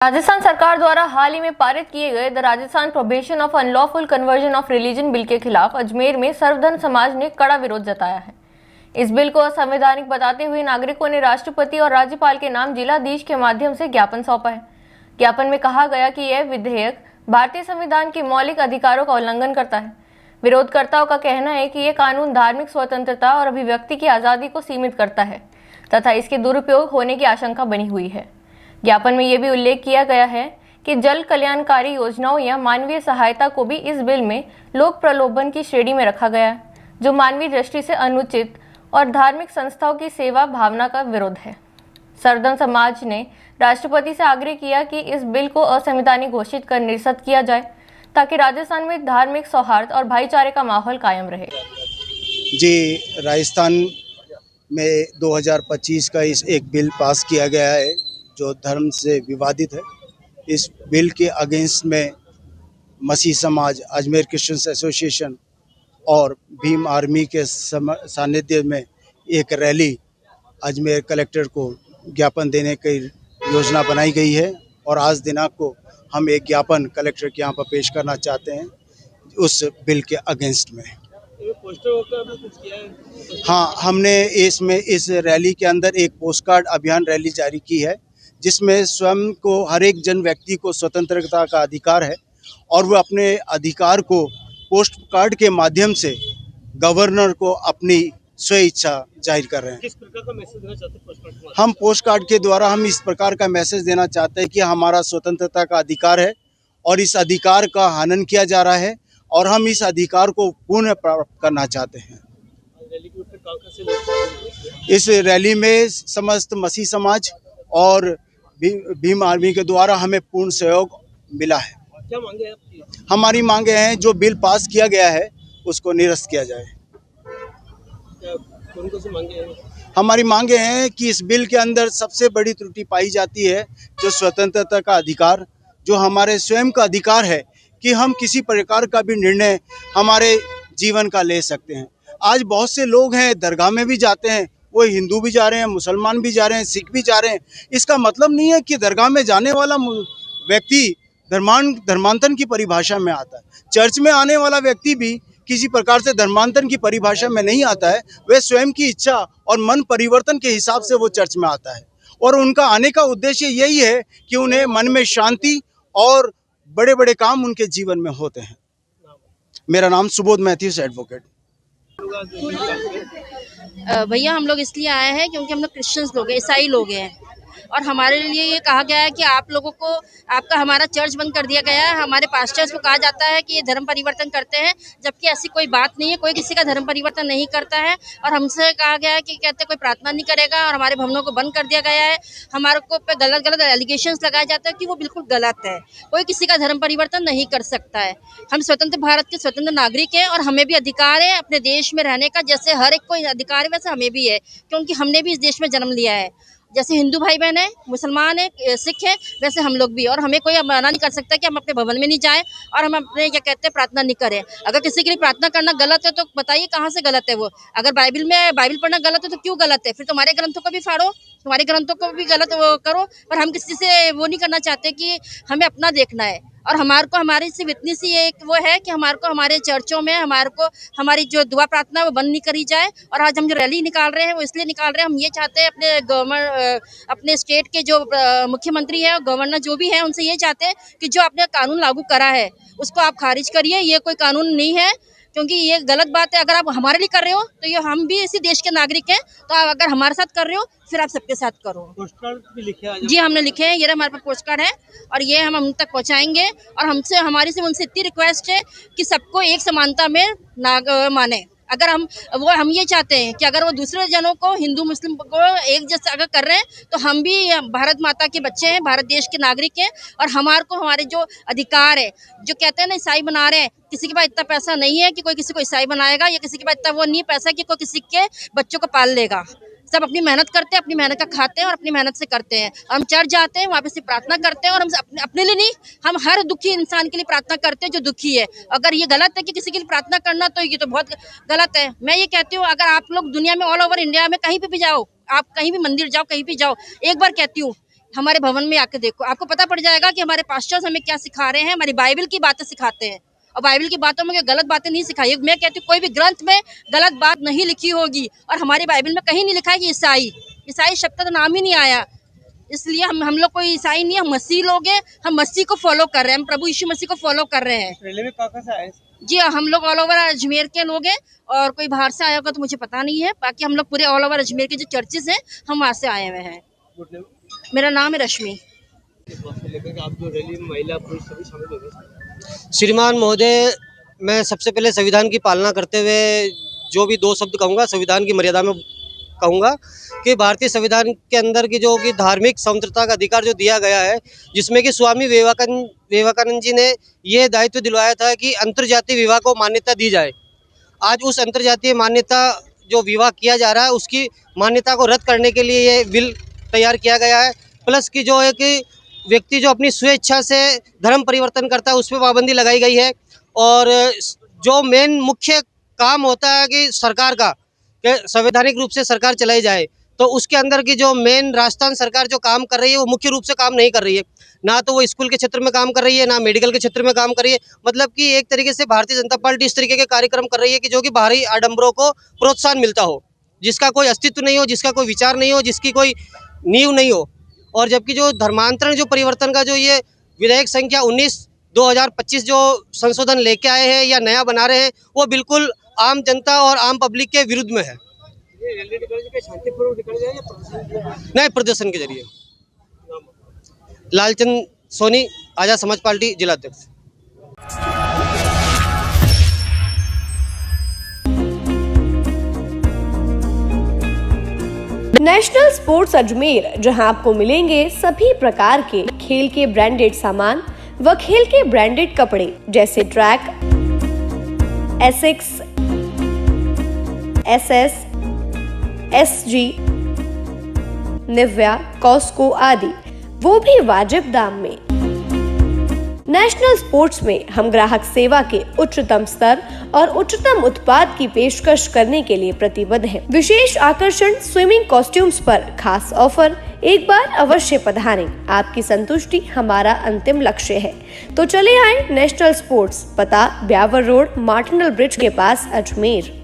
राजस्थान सरकार द्वारा हाल ही में पारित किए गए the Rajasthan prohibition of unlawful conversion of religion bill के खिलाफ अजमेर में सर्वधर्म समाज ने कड़ा विरोध जताया है। इस बिल को असंवैधानिक बताते हुए नागरिकों ने राष्ट्रपति और राज्यपाल के नाम जिलाधीश के माध्यम से ज्ञापन सौंपा है। ज्ञापन में कहा गया कि यह विधेयक भारतीय संविधान के मौलिक अधिकारों का उल्लंघन करता है। विरोधकर्ताओं का कहना है कि यह कानून धार्मिक स्वतंत्रता और अभिव्यक्ति की आज़ादी को सीमित करता है तथा इसके दुरुपयोग होने की आशंका बनी हुई है। ज्ञापन में यह भी उल्लेख किया गया है कि जल कल्याणकारी योजनाओं या मानवीय सहायता को भी इस बिल में लोक प्रलोभन की श्रेणी में रखा गया है, जो मानवीय दृष्टि से अनुचित और धार्मिक संस्थाओं की सेवा भावना का विरोध है। सर्वधर्म समाज ने राष्ट्रपति से आग्रह किया कि इस बिल को असंवैधानिक घोषित कर निरस्त किया जाए ताकि राजस्थान में धार्मिक सौहार्द और भाईचारे का माहौल कायम रहे। जी, राजस्थान में 2025 का इस एक बिल पास किया गया है जो धर्म से विवादित है। इस बिल के अगेंस्ट में मसीह समाज, अजमेर क्रिश्चियंस एसोसिएशन और भीम आर्मी के सानिध्य में एक रैली अजमेर कलेक्टर को ज्ञापन देने की योजना बनाई गई है और आज दिनांक को हम एक ज्ञापन कलेक्टर के यहाँ पर पेश करना चाहते हैं उस बिल के अगेंस्ट में। हाँ, हमने इस रैली के अंदर एक पोस्ट कार्ड अभियान रैली जारी की है जिसमें स्वयं को हर एक जन व्यक्ति को स्वतंत्रता का अधिकार है और वो अपने अधिकार को पोस्ट कार्ड के माध्यम से गवर्नर को अपनी स्व इच्छा जाहिर कर रहे हैं। किस प्रकार का मैसेज देना चाहते हैं पोस्ट कार्ड के? हम पोस्ट कार्ड के द्वारा हम इस प्रकार का मैसेज देना चाहते हैं कि हमारा स्वतंत्रता का अधिकार है और इस अधिकार का हनन किया जा रहा है और हम इस अधिकार को पुनः प्राप्त करना चाहते हैं। इस रैली में समस्त मसीह समाज और भीम आर्मी के द्वारा हमें पूर्ण सहयोग मिला है। क्या मांगे हैं आपकी? हमारी मांगे हैं जो बिल पास किया गया है उसको निरस्त किया जाए। कौन सी मांगे हैं? हमारी मांगे हैं कि इस बिल के अंदर सबसे बड़ी त्रुटि पाई जाती है जो स्वतंत्रता का अधिकार, जो हमारे स्वयं का अधिकार है कि हम किसी प्रकार का भी निर्णय हमारे जीवन का ले सकते हैं। आज बहुत से लोग हैं दरगाह में भी जाते हैं, वो हिंदू भी जा रहे हैं, मुसलमान भी जा रहे हैं, सिख भी जा रहे हैं। इसका मतलब नहीं है कि दरगाह में जाने वाला व्यक्ति धर्मांतरण की परिभाषा में आता है। चर्च में आने वाला व्यक्ति भी किसी प्रकार से धर्मांतरण की परिभाषा में नहीं आता है। वह स्वयं की इच्छा और मन परिवर्तन के हिसाब से वो चर्च में आता है और उनका आने का उद्देश्य यही है कि उन्हें मन में शांति और बड़े बड़े काम उनके जीवन में होते हैं। मेरा नाम सुबोध मैथ्यूस एडवोकेट। भैया, हम लोग इसलिए आए हैं क्योंकि हम लोग क्रिश्चियंस लोग हैं, ईसाई लोग हैं और हमारे लिए ये कहा गया है कि आप लोगों को हमारा चर्च बंद कर दिया गया है। हमारे पास्टर्स को कहा जाता है कि ये धर्म परिवर्तन करते हैं, जबकि ऐसी कोई बात नहीं है। कोई किसी का धर्म परिवर्तन नहीं करता है और हमसे कहा गया है कि कहते कोई प्रार्थना नहीं करेगा और हमारे भवनों को बंद कर दिया गया है। हमारे को पे गलत एलिगेशंस लगाए जाते हैं कि वो बिल्कुल गलत है। कोई किसी का धर्म परिवर्तन नहीं कर सकता है। हम स्वतंत्र भारत के स्वतंत्र नागरिक हैं और हमें भी अधिकार है अपने देश में रहने का। जैसे हर एक को अधिकार है वैसे हमें भी है, क्योंकि हमने भी इस देश में जन्म लिया है। जैसे हिंदू भाई बहन है, मुसलमान है, सिख है, वैसे हम लोग भी। और हमें कोई मना नहीं कर सकता कि हम अपने भवन में नहीं जाएं और हम अपने क्या कहते हैं प्रार्थना नहीं करें। अगर किसी के लिए प्रार्थना करना गलत है तो बताइए कहाँ से गलत है वो। अगर बाइबल पढ़ना गलत है तो क्यों गलत है? फिर तुम्हारे ग्रंथों को भी फाड़ो, तुम्हारे ग्रंथों को भी गलत वो करो। पर हम किसी से वो नहीं करना चाहते कि हमें अपना देखना है। और हमारी सिर्फ इतनी सी एक वो है कि हमारे चर्चों में हमारी जो दुआ प्रार्थना है वो बंद नहीं करी जाए। और आज हम जो रैली निकाल रहे हैं वो इसलिए निकाल रहे हैं, हम ये चाहते हैं अपने स्टेट के जो मुख्यमंत्री है और गवर्नर जो भी है उनसे ये चाहते हैं कि जो आपने कानून लागू करा है उसको आप खारिज करिए। ये कोई कानून नहीं है, क्योंकि ये गलत बात है। अगर आप हमारे लिए कर रहे हो तो ये हम भी इसी देश के नागरिक हैं, तो आप अगर हमारे साथ कर रहे हो फिर आप सबके साथ करो। पोस्ट कार्ड भी लिखे हैं? जी, हमने लिखे हैं। ये हमारे पास पोस्ट कार्ड है और ये हम उन तक पहुंचाएंगे। और हमारी से उनसे इतनी रिक्वेस्ट है कि सबको एक समानता में माने। अगर हम ये चाहते हैं कि अगर वो दूसरे जनों को, हिंदू मुस्लिम को एक जैसा अगर कर रहे हैं तो हम भी भारत माता के बच्चे हैं, भारत देश के नागरिक हैं और हमारे जो अधिकार है, जो कहते हैं ना ईसाई बना रहे हैं, किसी के पास इतना पैसा नहीं है कि कोई किसी को ईसाई बनाएगा, या किसी के पास इतना वो नहीं पैसा कि कोई किसी के बच्चों को पाल लेगा। सब अपनी मेहनत करते हैं, अपनी मेहनत का खाते हैं और अपनी मेहनत से करते हैं। हम चर्च जाते हैं, वहाँ पे सिर्फ प्रार्थना करते हैं और हम अपने लिए नहीं, हम हर दुखी इंसान के लिए प्रार्थना करते हैं जो दुखी है। अगर ये गलत है कि किसी के लिए प्रार्थना करना, तो ये तो बहुत गलत है। मैं ये कहती हूँ, अगर आप लोग दुनिया में ऑल ओवर इंडिया में कहीं पे भी जाओ, आप कहीं भी मंदिर जाओ, कहीं भी जाओ, एक बार कहती हूँ हमारे भवन में आके देखो, आपको पता पड़ जाएगा कि हमारे पास्टर्स हमें क्या सिखा रहे हैं। हमारी बाइबल की बातें सिखाते हैं और बाइबल की बातों में कोई गलत बातें नहीं सिखाई। मैं कहती हूँ कोई भी ग्रंथ में गलत बात नहीं लिखी होगी, और हमारी बाइबल में कहीं नहीं लिखा है कि ईसाई शब्द का तो नाम ही नहीं आया। इसलिए हम लोग कोई ईसाई नहीं है, हम मसीह लोग हैं। हम मसीह को फॉलो कर रहे हैं, हम प्रभु यीशु मसीह को फॉलो कर रहे हैं। रैली में कहाँ से आए? जी हम लोग ऑल ओवर अजमेर के लोग हैं, और कोई बाहर से आया होगा तो मुझे पता नहीं है। बाकी हम लोग पूरे ऑल ओवर अजमेर के जो चर्चेज हैं हम वहाँ से आए हुए हैं। मेरा नाम है रश्मि। आप जो रैली में महिला पुरुष सभी शामिल हो गए। श्रीमान महोदय, मैं सबसे पहले संविधान की पालना करते हुए जो भी दो शब्द कहूँगा संविधान की मर्यादा में कहूँगा कि भारतीय संविधान के अंदर की जो कि धार्मिक स्वतंत्रता का अधिकार जो दिया गया है, जिसमें कि स्वामी विवेकानंद जी ने ये दायित्व दिलवाया था कि अंतर्जातीय विवाह को मान्यता दी जाए। आज उस अंतर्जातीय मान्यता जो विवाह किया जा रहा है उसकी मान्यता को रद्द करने के लिए ये बिल तैयार किया गया है। प्लस की जो एक व्यक्ति जो अपनी स्वेच्छा से धर्म परिवर्तन करता है उस पर पाबंदी लगाई गई है। और जो मेन मुख्य काम होता है कि सरकार का कि संवैधानिक रूप से सरकार चलाई जाए, तो उसके अंदर की जो मेन राजस्थान सरकार जो काम कर रही है वो मुख्य रूप से काम नहीं कर रही है। ना तो वो स्कूल के क्षेत्र में काम कर रही है, ना मेडिकल के क्षेत्र में काम कर रही है। मतलब कि एक तरीके से भारतीय जनता पार्टी इस तरीके के कार्यक्रम कर रही है कि जो कि बाहरी आडंबरों को प्रोत्साहन मिलता हो, जिसका कोई अस्तित्व नहीं हो, जिसका कोई विचार नहीं हो, जिसकी कोई नींव नहीं हो। और जबकि जो धर्मांतरण जो परिवर्तन का जो ये विधेयक संख्या 19/2025 जो संशोधन लेके आए हैं या नया बना रहे हैं, वो बिल्कुल आम जनता और आम पब्लिक के विरुद्ध में है। ये रैली निकालने के शांतिपूर्वक निकाली जाए या प्रदर्शन? नए प्रदर्शन के जरिए। लालचंद सोनी, आजाद समाज पार्टी जिला अध्यक्ष। नेशनल स्पोर्ट्स अजमेर, जहां आपको मिलेंगे सभी प्रकार के खेल के ब्रांडेड सामान व खेल के ब्रांडेड कपड़े जैसे Track, Asics, SS, SG, Nivia, Cosco आदि, वो भी वाजिब दाम में। नेशनल स्पोर्ट्स में हम ग्राहक सेवा के उच्चतम स्तर और उच्चतम उत्पाद की पेशकश करने के लिए प्रतिबद्ध हैं। विशेष आकर्षण स्विमिंग कॉस्ट्यूम्स पर खास ऑफर। एक बार अवश्य पधारें, आपकी संतुष्टि हमारा अंतिम लक्ष्य है। तो चले आए नेशनल स्पोर्ट्स, पता ब्यावर रोड, मार्टिनल ब्रिज के पास, अजमेर।